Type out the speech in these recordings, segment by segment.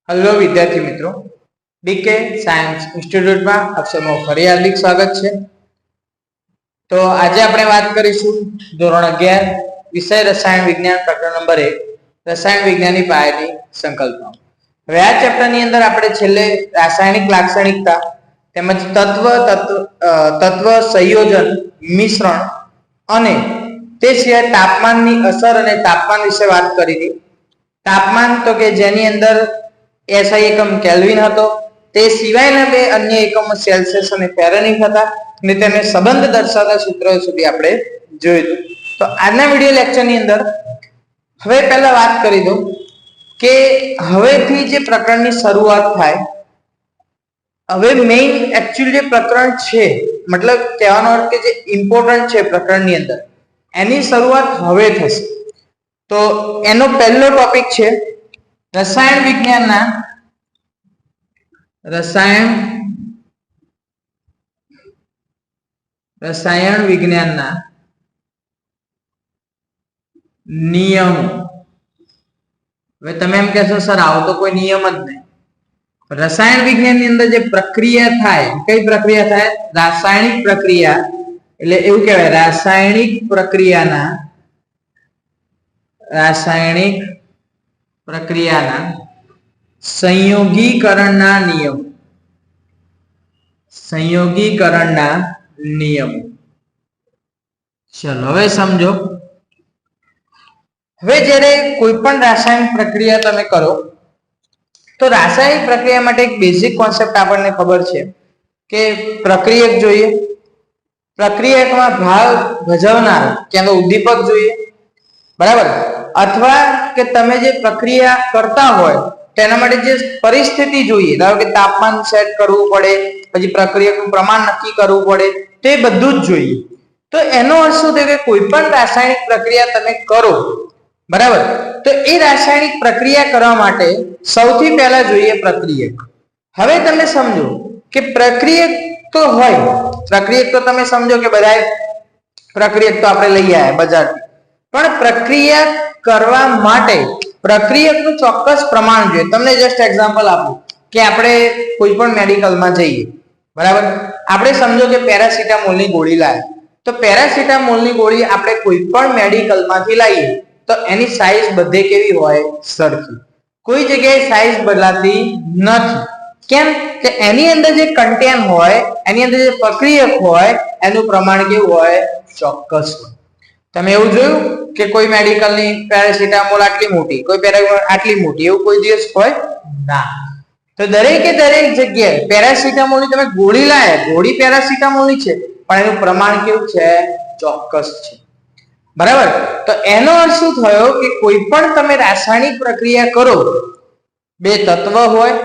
Hello विद्यार्थी मित्रों, DK science institute में आप सबको फरी हार्दिक स्वागत है। तो आज આપણે વાત કરીશું ધોરણ 11 વિષય રસાયણ વિજ્ઞાન પ્રકરણ નંબર 1 રસાયણ વિજ્ઞાનની પાયાની સંકલ્પનાઓ। હવે આ ચેપ્ટરની અંદર આપણે છેલ્લે રાસાયણિક લાક્ષણિકતા તેમજ તત્વ સંયોજન મિશ્રણ અને તે સિવાય તાપમાનની અસર અને તાપમાન વિશે વાત કરી હતી। તાપમાન તો કે જેની અંદર SI એકમ કેલ્વિન હતો, તે સિવાયના બે અન્ય એકમો સેલ્સિયસ અને ફેરનહીટ હતા અને તેને સંબંધ દર્શાવતા સૂત્રો સુધી આપણે જોયું। તો આજના વિડિયો લેક્ચરની અંદર હવે પહેલા વાત કરી દઉં કે હવેથી જે પ્રકરણની શરૂઆત થાય, હવે મેઇન એક્ચ્યુઅલ જે પ્રકરણ છે, મતલબ કહેવાનો અર્થ કે જે ઇમ્પોર્ટન્ટ છે પ્રકરણની અંદર, એની શરૂઆત હવે થશે। તો એનો પહેલો ટોપિક છે રસાયણ વિજ્ઞાનના નિયમો। હવે તમે એમ કહેશો સર આવો તો કોઈ નિયમ જ નહીં। રસાયણ વિજ્ઞાનની અંદર જે પ્રક્રિયા થાય, કઈ પ્રક્રિયા થાય? રાસાયણિક પ્રક્રિયા, એટલે એવું કહેવાય રાસાયણિક પ્રક્રિયાના સંયોગીકરણના નિયમો। ચલો હવે સમજો। હવે જ્યારે કોઈ પણ રાસાયણિક પ્રક્રિયા તમે કરો તો રાસાયણિક પ્રક્રિયા માટે એક બેઝિક કોન્સેપ્ટ આપણને ખબર છે કે પ્રક્રિયક જોઈએ, પ્રક્રિયકમાં ભાગ ભજવનાર કે ઉદ્દીપક જોઈએ, બરાબર? અથવા કે તમે જે પ્રક્રિયા કરતા હોય તેના માટે જે પરિસ્થિતિ જોઈએ, ધારો કે તાપમાન સેટ કરવું પડે, પછી પ્રક્રિયાનું પ્રમાણ નક્કી કરવું પડે, તે બધું જ જોઈએ। તો એનો અર્થ શું થયો કે કોઈ પણ રાસાયણિક પ્રક્રિયા તમે કરો, બરાબર, તો એ રાસાયણિક પ્રક્રિયા કરવા માટે સૌથી પહેલા જોઈએ પ્રક્રિયક। હવે તમે સમજો કે પ્રક્રિયક તો હોય, પ્રક્રિયક તો તમે સમજો કે બધા પ્રક્રિયક તો આપણે લઈ આવ્યા બજારથી, પણ પ્રક્રિયા કરવા માટે પ્રક્રિયકનું ચોક્કસ પ્રમાણ જોઈએ। તમને જસ્ટ એક્ઝામ્પલ આપું કે આપણે કોઈ પણ મેડિકલમાં જઈએ, બરાબર, આપણે સમજો કે પેરાસિટામોલની ગોળી લાવ્યા, તો પેરાસિટામોલની ગોળી આપણે કોઈ પણ મેડિકલમાંથી લાવીએ તો એની સાઈઝ બધે કેવી હોય? સરખી। કોઈ જગ્યાએ સાઈઝ બદલાતી નથી। કેમ કે એની અંદર જે કન્ટેન હોય, એની અંદર જે પ્રક્રિયક હોય, એનું પ્રમાણ કેવું હોય? ચોક્કસ હોય। તમે એવું જોયું કે કોઈ મેડિકલની પેરાસિટામોલ આટલી મોટી, કોઈ પેરાસિટામોલ આટલી મોટી, એવું કોઈ દિવસ હોય ના। તો દરેકે દરેક જગ્યાએ પેરાસિટામોલની તમે ગોળી લાયા, ગોળી પેરાસિટામોલની છે, પણ એનું પ્રમાણ કેવું છે? ચોક્કસ છે, બરાબર? તો એનો અર્થ શું થયો કે કોઈ પણ તમે રાસાયણિક પ્રક્રિયા કરો, બે તત્વ હોય,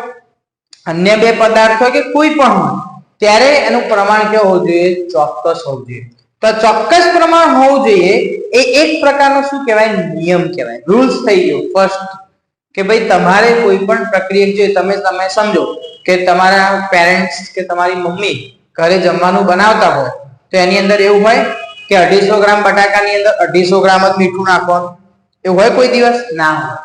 અન્ય બે પદાર્થ હોય કે કોઈ પણ હોય, ત્યારે એનું પ્રમાણ કેવું હોવું જોઈએ? ચોક્કસ હોવું જોઈએ। તો ચોક્કસ પ્રમાણ હોવું જોઈએ એ એક પ્રકારનો શું કહેવાય? નિયમ કહેવાય, રૂલ્સ થઈ ગયો ફર્સ્ટ કે ભાઈ તમારે કોઈ પણ પ્રક્રિયા જોઈએ, તમે સમજો કે તમારા પેરેન્ટ્સ કે તમારી મમ્મી ઘરે જમવાનું બનાવતા હોય તો એની અંદર એવું હોય કે 250 ગ્રામ બટાકાની અંદર 250 ગ્રામ જ મીઠું નાખવાનું, એવું હોય કોઈ દિવસ? ના હોય।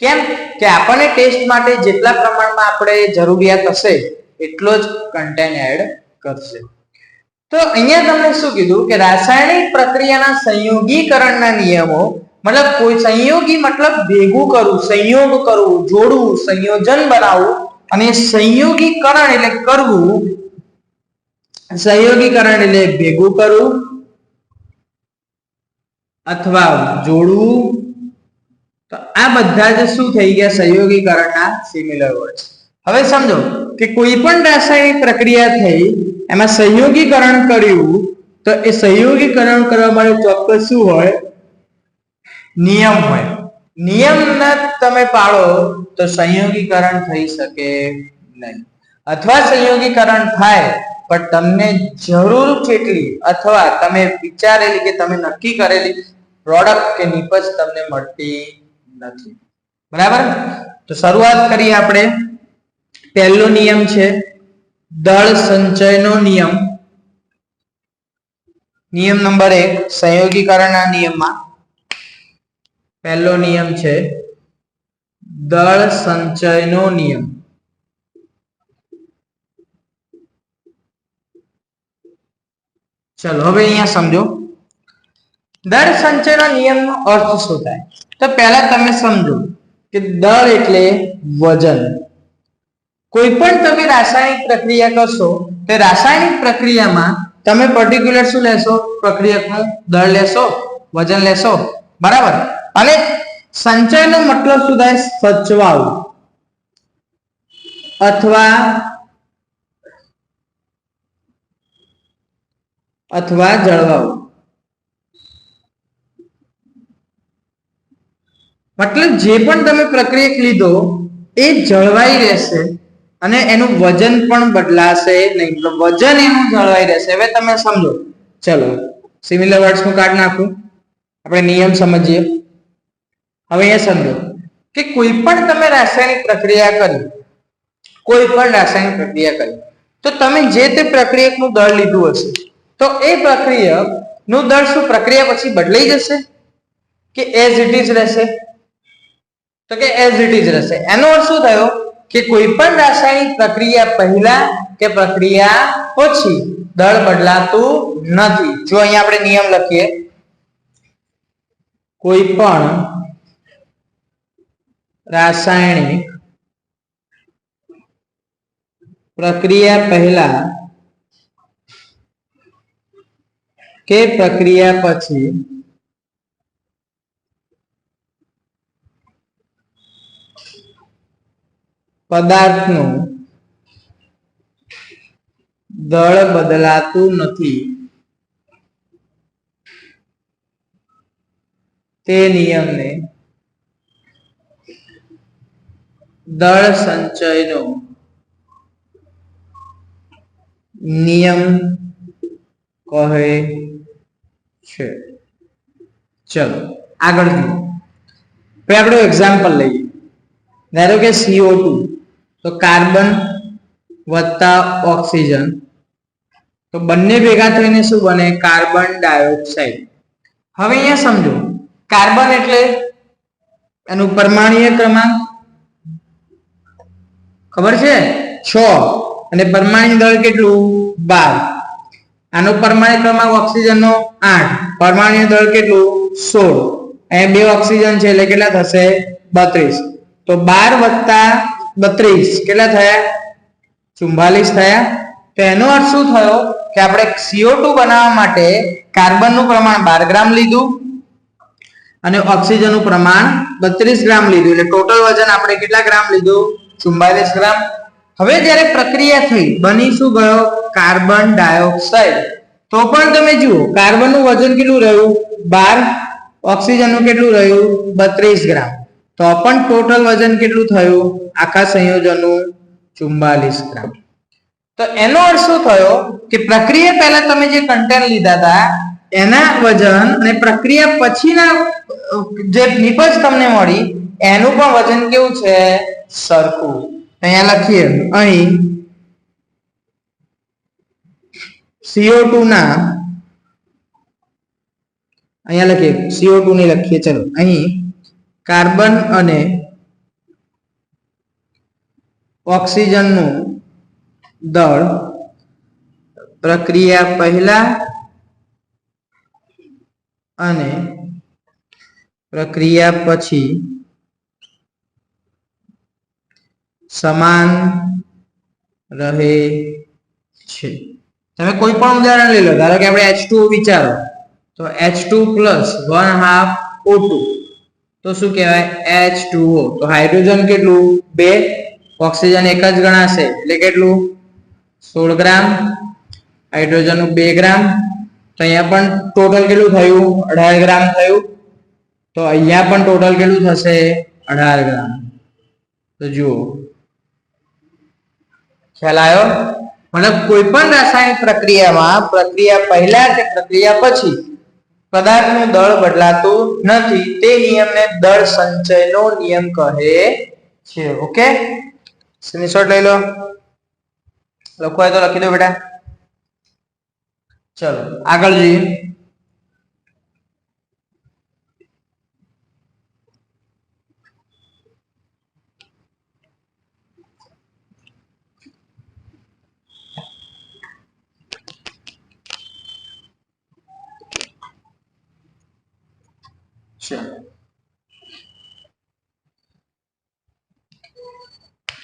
કેમ કે આપણને ટેસ્ટ માટે જેટલા પ્રમાણમાં આપણે જરૂરિયાત હશે એટલો જ કન્ટેન્ટ એડ કરશે। તો અહીંયા તમને શું કીધું કે રાસાયણિક પ્રક્રિયાના સંયોગીકરણના નિયમો, મતલબ કોઈ સંયોગી મતલબ ભેગું કરવું, સંયોગ કરવું, જોડવું, સંયોજન બનાવવું, અને સંયોગીકરણ એટલે કરવું, સંયોગીકરણ એટલે ભેગું કરવું અથવા જોડવું। તો આ બધા જ શું થઈ ગયા? સંયોગીકરણના સિમિલર વર્ડ્સ। હવે સમજો કે કોઈ પણ રાસાયણિક પ્રક્રિયા થઈ, એમાં સંયોગીકરણ કર્યું, તો એ સંયોગીકરણ કરવા માટે ચોક્કસ શું હોય? નિયમ હોય। નિયમ ના તમે પાળો તો સંયોગીકરણ થઈ શકે નહીં, અથવા સંયોગીકરણ થાય પણ તમને જરૂર કેટલી અથવા તમે વિચારેલી કે તમે નક્કી કરેલી પ્રોડક્ટ કે નિપજ તમને મળતી નથી, બરાબર? તો શરૂઆત કરીએ આપણે। પહેલો નિયમ છે દળ સંચયનો નિયમ। નિયમ નંબર 1 સંયોગીકરણના નિયમમાં પહેલો નિયમ છે દળ સંચયનો નિયમ. ચલો હવે અહીંયા સમજો દળ સંચયનો નિયમનો અર્થ શું થાય. તો પહેલા તમે સમજો કે દળ એટલે વજન. કોઈ પણ તમે રાસાયણિક પ્રક્રિયા કરશો તે રાસાયણિક પ્રક્રિયામાં તમે પર્ટિક્યુલર શું લેશો? પ્રક્રિયકનું દળ લેશો, વજન લેશો, બરાબર. અને સંચયનો મતલબ શું થાય? સચવાવું અથવા જળવાવું. મતલબ જે પણ તમે પ્રક્રિયક લીધો એ જળવાઈ રહેશે અને એનું વજન પણ બદલાશે નહીં. વજન એનું જળવાઈ રહેશે. હવે તમે સમજો. ચલો સિમિલર વર્ડ્સ નું કાર્ડ નાખું, આપણે નિયમ સમજીએ. હવે અહીંયા સમજો કે કોઈ પણ તમે રાસાયણિક પ્રક્રિયા કરી, કોઈ પણ રાસાયણિક પ્રક્રિયા કરી તો તમે જે તે પ્રક્રિયકનું દળ લીધું હશે તો એ પ્રક્રિયકનું દળ શું પ્રક્રિયા પછી બદલાઈ જશે કે એઝ ઇટ ઇઝ રહેશે? તો કે એઝ ઇટ ઇઝ રહેશે. એનો અર્થ શું થયો કે કોઈ પણ રાસાયણિક પ્રક્રિયા પહેલા કે પ્રક્રિયા પછી દળ બદલાતું નથી. જો અહીંયા આપણે નિયમ લખીએ, કોઈ પણ રાસાયણિક પ્રક્રિયા પહેલા કે પ્રક્રિયા પછી પદાર્થનું દળ બદલાતું નથી તે નિયમને દળ સંચયનો નિયમ કહે છે. ચલો આગળ જોઈએ. હવે આપણે એક્ઝામ્પલ લઈએ. ધારો કે CO2 તો કાર્બન વત્તા ઓક્સિજન તો બંને ભેગા થઈને શું બને? Carbon dioxide. હવે અહીંયા સમજો કાર્બન એટલે એનું પરમાણ્વીય ક્રમાંક ખબર છે 6 અને પરમાણુ દળ કેટલું? 12. આનો પરમાણુ ક્રમાંક ઓક્સિજનનો 8, પરમાણુ દળ કેટલું? 16. અહીંયા બે ઓક્સિજન છે એટલે કેટલા થશે? 32. તો 12 + 32 કેટલા થયા? 44 થયા. તો એનો અર્થ શું થયો કે આપણે CO2 બનાવવા માટે કાર્બનનું પ્રમાણ 12 ગ્રામ લીધું અને ઓક્સિજનનું પ્રમાણ 32 ગ્રામ લીધું. એટલે ટોટલ વજન આપણે કેટલા ગ્રામ લીધું? 44 ગ્રામ. હવે જ્યારે પ્રક્રિયા થઈ બની શું ગયો? Carbon dioxide. તો પણ તમે જુઓ કાર્બનનું વજન કેટલું રહ્યું? 12. ઓક્સિજનનું કેટલું રહ્યું? 32 ગ્રામ. તો પણ ટોટલ વજન કેટલું થયું આખા સંયોજનનું? 44 ગ્રામ. તો એનો અર્થ શું થયો કે પ્રક્રિયા પહેલા તમે જે કન્ટેન્ટ લીધા હતા એના વજન અને પ્રક્રિયા પછીના જે નિપજ તમને મળી એનું પણ વજન કેવું છે? સરખું. અહીંયા લખીએ, અહીં CO2 ના અહીંયા લખીએ CO2 ને લખીએ. ચલો અહીં કાર્બન અને ઓક્સિજનનું દળ પ્રક્રિયા પહેલા અને પ્રક્રિયા પછી સમાન રહે છે. તમે કોઈ પણ ઉદાહરણ લઈ લો. ધારો કે આપણે H2O વિચારો તો H2 + 1/2 O2 તો શું કહેવાય? H2O. તો હાઇડ્રોજન કેટલું? 2. ઓક્સિજન એક જ ગણાશે એટલે કેટલું? 16 ગ્રામ. હાઇડ્રોજનનું 2 ગ્રામ. તો અહીંયા પણ ટોટલ કેટલું થયું? 18 ગ્રામ થયું. તો અહીંયા પણ ટોટલ કેટલું થશે? 18 ગ્રામ. તો જુઓ ખ્યાલ આવ્યો? મતલબ કોઈ પણ રાસાયણિક પ્રક્રિયામાં પ્રક્રિયા પહેલા કે પ્રક્રિયા પછી પદાર્થનું દળ બદલાતું નથી તે નિયમને દળ સંચયનો નિયમ કહે છે. ઓકે, સ્ક્રીનશોટ લઈ લો. લખો હોય તો લખી દો બેટા. ચલો આગળ જોઈએ. છે.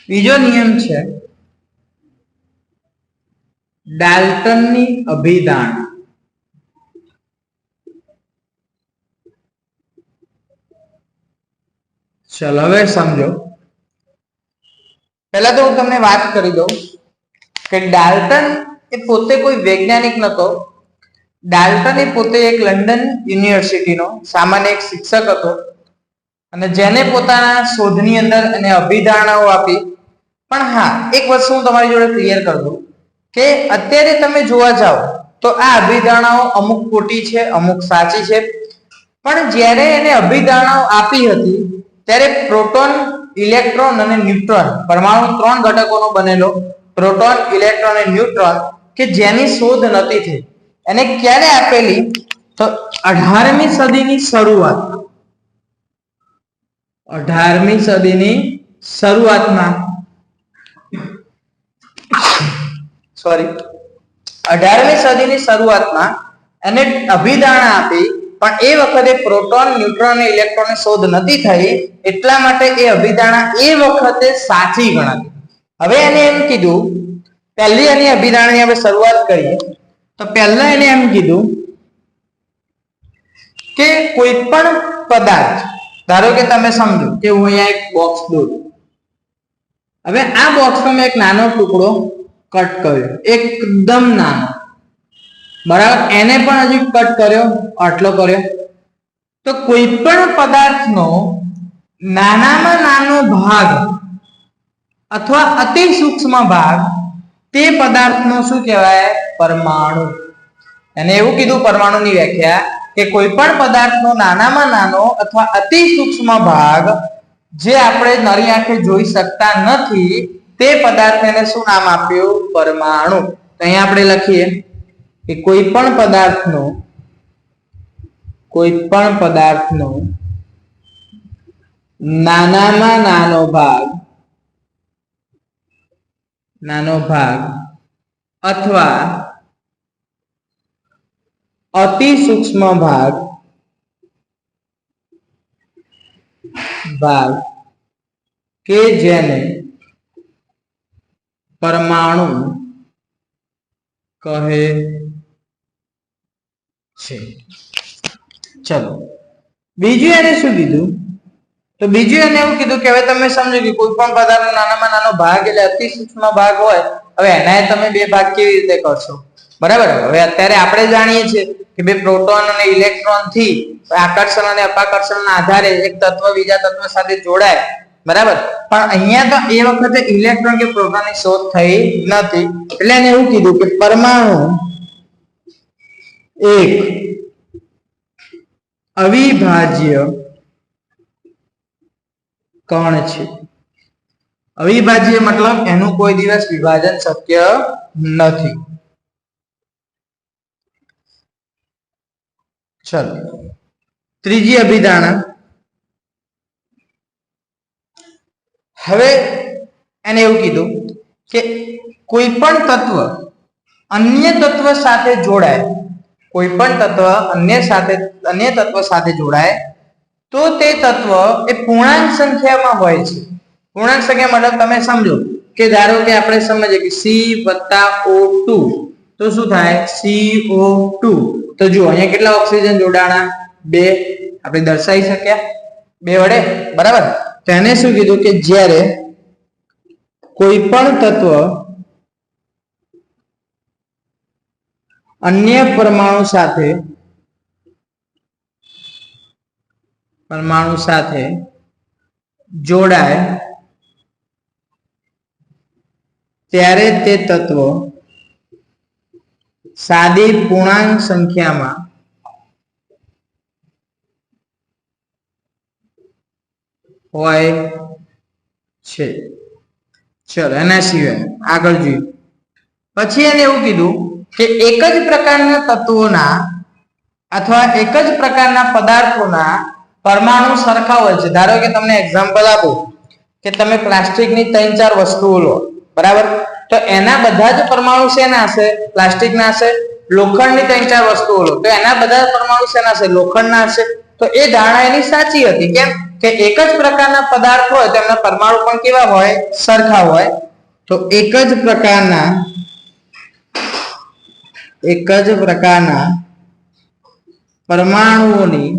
બીજો નિયમ છે ડાલ્ટનની અભિધારણા. ચલો હવે સમજો. પહેલા તો હું તમને વાત કરી દઉં કે ડાલ્ટન એ પોતે કોઈ વૈજ્ઞાનિક નતો. ડાલ્ટન એ પોતે એક લંડન યુનિવર્સિટીનો સામાન્ય એક શિક્ષક હતો અને જેને પોતાના શોધની અંદર એને અભિધારણાઓ આપી. પણ હા, એક વસ્તુ હું તમારી જોડે ક્લિયર કરી દઉં કે અત્યારે તમે જોવા જાઓ તો આ અભિધારણાઓ અમુક ખોટી છે, અમુક સાચી છે. પણ જ્યારે એને અભિધારણાઓ આપી હતી ત્યારે પ્રોટોન, ઇલેક્ટ્રોન અને ન્યુટ્રોન પરમાણુ 3 ઘટકોનો બનેલો પ્રોટોન, ઇલેક્ટ્રોન અને ન્યુટ્રોન કે જેની શોધ નથી થઈ. એને ક્યારે આપેલી? તો 18મી સદીની શરૂઆત. 18મી સદીની શરૂઆતમાં 18મી સદીની શરૂઆતમાં એને અભિધારણા આપી. પણ એ વખતે પ્રોટોન, ન્યુટ્રોન અને ઇલેક્ટ્રોનની શોધ નથી થઈ, એટલા માટે એ અભિધારણા એ વખતે સાચી ગણાતી. હવે એને એમ કીધું, પહેલી એની અભિધારણાની આપણે શરૂઆત કરીએ તો પહેલા એને એમ કીધું કે કોઈ પણ પદાર્થ, ધારો કે તમે સમજો કે હું અહીંયા એક બોક્સ દોરું. હવે આ બોક્સનો મેં એક નાનો ટુકડો કટ કર્યો, એકદમ નાનો, બરાબર. એને પણ હજી કટ કર્યો, આટલો કર્યો. તો કોઈ પણ પદાર્થનો નાનામાં નાનો ભાગ અથવા અતિ સૂક્ષ્મ ભાગ, તે પદાર્થનો શું કહેવાય? પરમાણુ. એને એવું કીધું પરમાણુની વ્યાખ્યા કે કોઈ પણ પદાર્થનો નાનામાં નાનો અથવા અતિ સૂક્ષ્મ ભાગ જે આપણે નરી આંખે જોઈ શકતા નથી, તે પદાર્થને શું નામ આપ્યું? પરમાણુ. તો અહીંયા આપણે લખીએ કે કોઈ પણ પદાર્થનો નાનામાં નાનો ભાગ અથવા અતિ સૂક્ષ્મ ભાગ કે જેને પરમાણુ કહે છે. ચલો બીજું એને શું કીધું? તો બીજું એને એવું કીધું કે હવે તમે સમજો કે કોઈ પણ પદાર્થનો નાનામાં નાનો ભાગ એટલે અતિ સૂક્ષ્મ ભાગ હોય. હવે એના તમે બે ભાગ કેવી રીતે કરશો? બરાબર. હવે અત્યારે આપણે જાણીએ છીએ કે બે પ્રોટોન અને ઇલેક્ટ્રોન થી આકર્ષણ અને અપાકર્ષણના આધારે એક તત્વ બીજા તત્વ સાથે જોડાય, બરાબર. પણ અહીંયા તો એ વખતે ઇલેક્ટ્રોન કે પ્રોટોનની શોધ થઈ નથી, એટલે એને એવું કીધું કે પરમાણુ એક અવિભાજ્ય કણ છે. અવિભાજ્ય મતલબ એનું કોઈ દિવસ વિભાજન શક્ય નથી. ચલો ત્રીજી અભિધારણા. હવે એને એવું કીધું કે કોઈ પણ તત્વ અન્ય તત્વ સાથે જોડાય, કોઈ પણ તત્વ અન્ય તત્વ સાથે જોડાય તો તે તત્વ એ પૂર્ણાંક સંખ્યામાં હોય છે. પૂર્ણાંક સંખ્યા મતલબ તમે સમજો કે ધારો કે આપણે સમજીએ કે C+O2 તો શું થાય? CO2. તો જુઓ અહીંયા કેટલા ઓક્સિજન જોડાણા? 2. આપણે દર્શાવી શક્યા 2 વડે, બરાબર. તો એને શું કીધું કે જ્યારે કોઈ પણ તત્વ અન્ય પરમાણુ સાથે જોડાય ત્યારે તે તત્વ સાદી પૂર્ણાંક સંખ્યામાં હોય છે. ચલો એના સિવાય આગળ જોઈએ. પછી એને એવું કીધું કે એક જ પ્રકારના તત્વોના અથવા એક જ પ્રકારના પદાર્થોના પરમાણુ સરખા હોય છે. ધારો કે તમને એક્ઝામ્પલ આપું કે તમે પ્લાસ્ટિકની 3-4 વસ્તુઓ લો, બરાબર. તો એના બધા જ પરમાણુ શેના હશે? પ્લાસ્ટિકના હશે. લોખંડની 3-4 વસ્તુઓ લો તો એના બધા પરમાણુ શેના હશે? લોખંડના હશે. તો એ ધારણા એની સાચી હતી. કેમ કે એક જ પ્રકારના પદાર્થ હોય તો એમના પરમાણુ પણ કેવા હોય? સરખા હોય. તો એક જ પ્રકારના પરમાણુઓની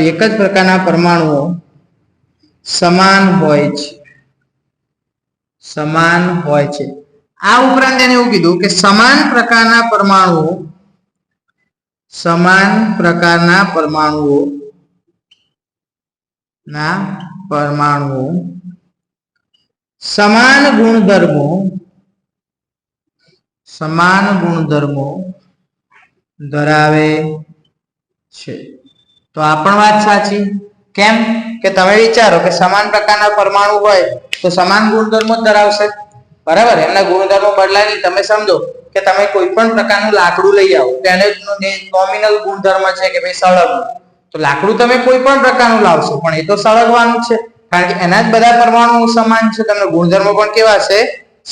એક જ પ્રકારના પરમાણુઓ સમાન હોય છે. આ ઉપરાંત એને એવું કીધું કે સમાન પ્રકારના પરમાણુઓ સમાન ગુણધર્મો ધરાવે છે. તો આ પણ વાત સાચી. કેમ કે તમે વિચારો કે સમાન પ્રકારના પરમાણુ હોય તો સમાન ગુણધર્મો જ ધરાવશે, બરાબર? એમના ગુણધર્મો બદલાય નહીં. તમે સમજો કે તમે કોઈ પણ પ્રકારનું લાકડું લઈ આવો, તેને નોમિનલ ગુણધર્મ છે કે ભાઈ સળગવું, તો લાકડું તમે કોઈ પણ પ્રકારનું લાવશો પણ એ તો સળગવાનું છે, કારણ કે એના જ બધા પરમાણુ સમાન છે. તેમના ગુણધર્મો પણ કેવા હશે?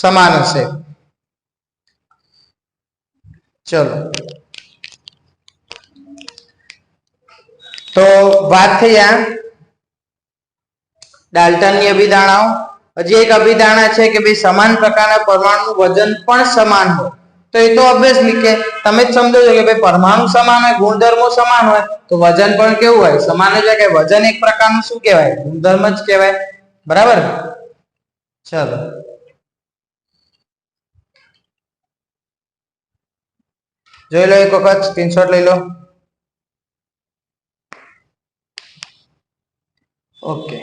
સમાન હશે. ચલો, તો વાત થઈ આ ડાલ્ટનની અભિધારણાઓ. હજી એક અભિધારણા છે કે ભાઈ સમાન પ્રકારના પરમાણુનું વજન પણ સમાન હોય. તો એ તો ઓબ્વિયસલી કે તમે જ સમજો છો કે ભાઈ પરમાણુ સમાન હોય, ગુણધર્મો સમાન હોય, તો વજન પણ કેવું હોય? સમાન જ હોય. કે વજન એક પ્રકારનું શું કહેવાય? ગુણધર્મ જ કહેવાય, બરાબર? ચલો, જોઈ લો, એક વખત સ્ક્રીનશોટ લઈ લો. ઓકે,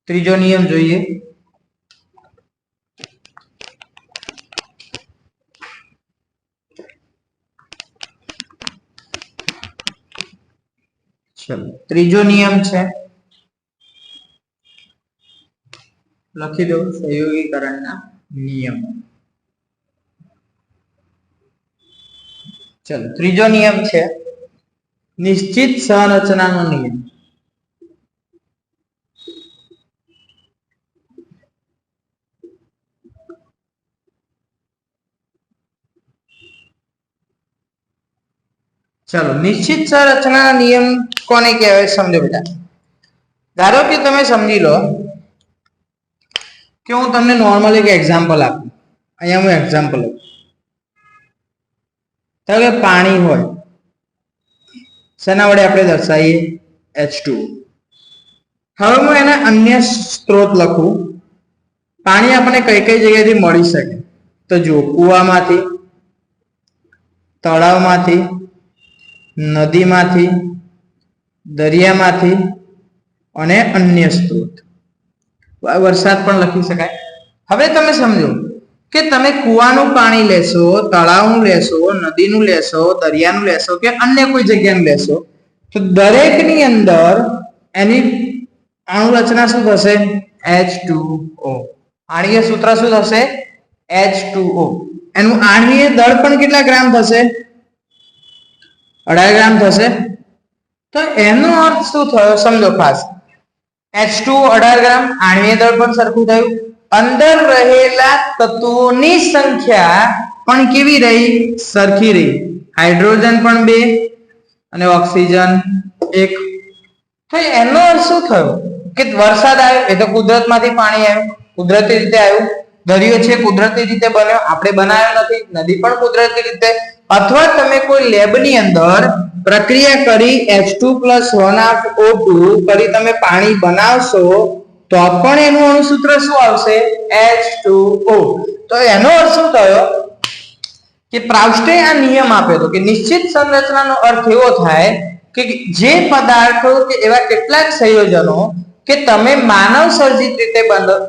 ત્રીજો નિયમ જોઈએ. ચલો, ત્રીજો નિયમ છે, લખી દો, સહયોગીકરણના નિયમ. ચલો, ત્રીજો નિયમ છે નિશ્ચિત સંરચનાનો નિયમ. ચલો, નિશ્ચિત સંરચનાનો નિયમ કોને કહેવાય? સમજો બેટા. ધારો કે તમે સમજી લો કે હું તમને નોર્મલ એક એક્ઝામ્પલ આપું. અહીંયા હું એક્ઝામ્પલ આપું. ધારો કે પાણી હોય, શેના વડે આપણે દર્શાવીએ? H2O. હવે હું એના અન્ય સ્ત્રોત લખું. પાણી આપણને કઈ કઈ જગ્યાએથી મળી શકે? તો જો કૂવામાંથી, તળાવમાંથી, નદીમાંથી, દરિયામાંથી અને અન્ય સ્ત્રોત. વરસાદ પણ લખી શકાય. હવે તમે સમજો કે તમે કૂવાનું પાણી લેશો, તળાવનું લેશો, નદીનું લેશો, દરિયાનું લેશો કે અન્ય કોઈ જગ્યાનું લેશો, તો દરેકની અંદર એની અણુ રચના શું થશે? H2O. આણ્વીય સૂત્ર શું થશે? H2O. એનું આણ્વીય દળ પણ કેટલા ગ્રામ થશે? 18 ગ્રામ થશે. તો એનો અર્થ શું થયો? સમજો ખાસ. H2O 18 ગ્રામ, આણ્વીય દળ પણ સરખું થયું. અંદર રહેલા તત્વોની સંખ્યા પણ કેવી રહી? સરખી રહી. હાઇડ્રોજન પણ 2 અને ઓક્સિજન 1. તો એનો અર્થ શું થયો? કે વરસાદ આવ્યો એ તો કુદરતમાંથી પાણી આવ્યું, કુદરતી રીતે આવ્યું. દરિયો છે કુદરતી રીતે બન્યો, આપણે બનાવ્યો નથી. નદી પણ કુદરતી રીતે. અથવા તમે કોઈ લેબની અંદર પ્રક્રિયા કરી H2+1O2 કરી તમે પાણી બનાવશો તો પણ એનું અણુસૂત્ર શું આવશે? H2O. તો એનો અર્થ શું થયો? કે પ્રાઉસ્ટે આ નિયમ આપ્યો હતો કે નિશ્ચિત સંરચનાનો અર્થ એવો થાય કે જે પદાર્થો કે એવા કેટલાક સંયોજનો કે તમે માનવ સર્જિત રીતે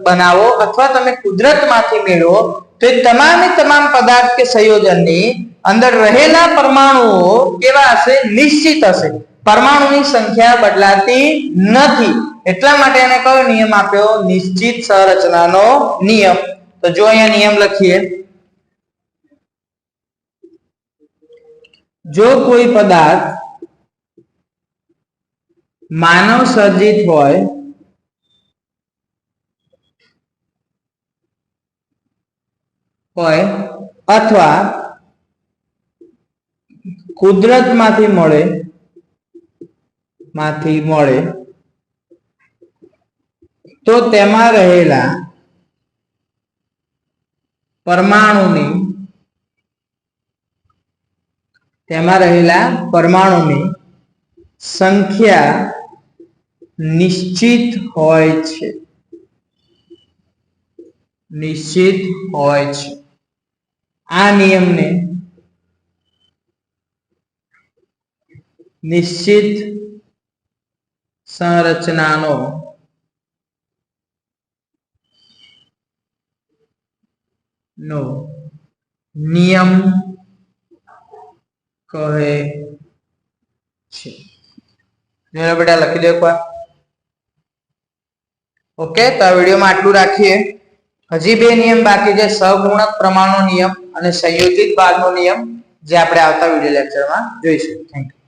બનાવો અથવા તમે કુદરતમાંથી મેળવો, તો એ તમામે તમામ પદાર્થ કે સંયોજનની અંદર રહેલા પરમાણુઓ કેવા હશે? નિશ્ચિત હશે. પરમાણુની સંખ્યા બદલાતી નથી. એટલા માટે એને કયો નિયમ આપ્યો? નિશ્ચિત સંરચનાનો નિયમ. તો જો અહીંયા નિયમ લખીએ. જો કોઈ પદાર્થ માનવ સર્જિત હોય હોય અથવા કુદરતમાંથી મળે તો તેમાં રહેલા પરમાણુની સંખ્યા નિશ્ચિત હોય છે આ નિયમને નિશ્ચિત સંરચનાનો નિયમ કહે છે. જોયો બેટા, લખી દો એકવાર. ઓકે, તો આ વિડીયોમાં આટલું રાખીએ. હજી બે નિયમ બાકી છે, સહગુણક પ્રમાણનો નિયમ અને સંયોજિત ભાગનો નિયમ, જે આપણે આવતા વિડીયો લેક્ચરમાં જોઈશું. Thank you.